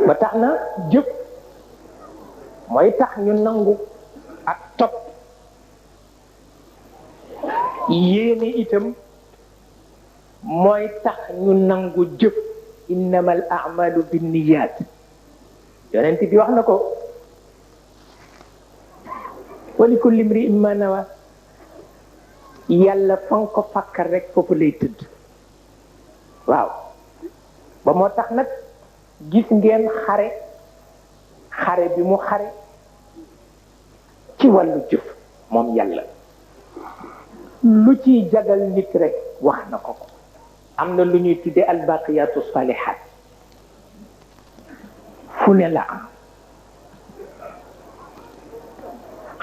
ba tax na jëf mooy tax ñu nangu ak topp yéene itam mooy tax ñu nangu jëf innamal a'malu binniyat yonent bi wax na ko wa li kulli imri'in ma nawa yàlla fa nga ko fakkar rek foofu lay tëdd waaw ba moo tax nag gis ngeen xare bi mu xare ci wàllu jëf moom yàlla lu ciy jagal nit rek wax na ko am na lu ñuy tuddee albaqiyatu salihat fu ne la am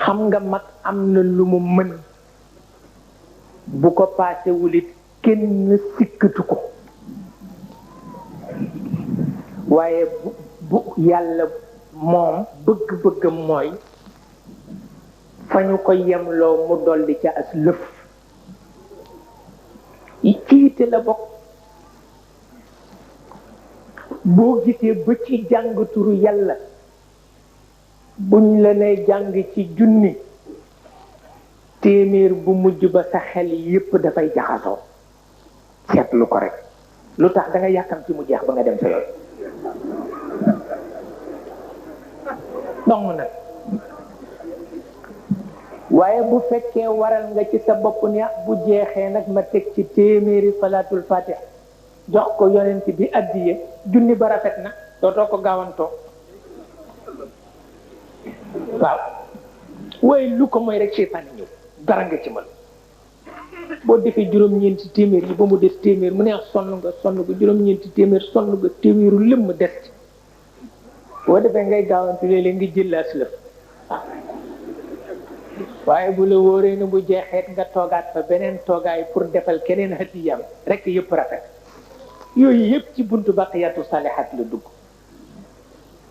xam nga mag am na lu mu mën bu ko paase wulit kenn sikkatu ko waaye bu yàlla moom bëgg-bëggam mooy fa ñu ko yemloo mu dolli ca as lëf ciite la bokk boo gisee ba ci jàng turu yàlla buñ la ne jàng ci junni téeméer bu mujj ba sa xel yépp dafay jaxasoo seetlu ko rek lu tax da nga yàkkam ci mu jeex ba nga dem sa yoon dong nag waaye bu fekkee waral nga ci sa bopp ne bu jeexee nag ma teg ci téeméeri salaatul fatiha jox ko yonent bi addiye junni ba rafet na dootoo ko gaawantoo waaw waaye lu ko mooy rek seytaane ñëw dara nga ci mën boo defee juróom-ñeenti téeméer yi ba mu des téeméer mu neex sonn nga juróom-ñeenti téeméer sonn nga téeméeru lëmm des ci boo defee ngay gaawantu léeg-léeg nga jëllaas lëf waaye bu la wóoree ne bu jeexeet nga toogaat fa beneen toogaay pour defal keneen hadiyam rek yëpp rafet yooyu yëpp ci buntu baqiyatu salihat la dugg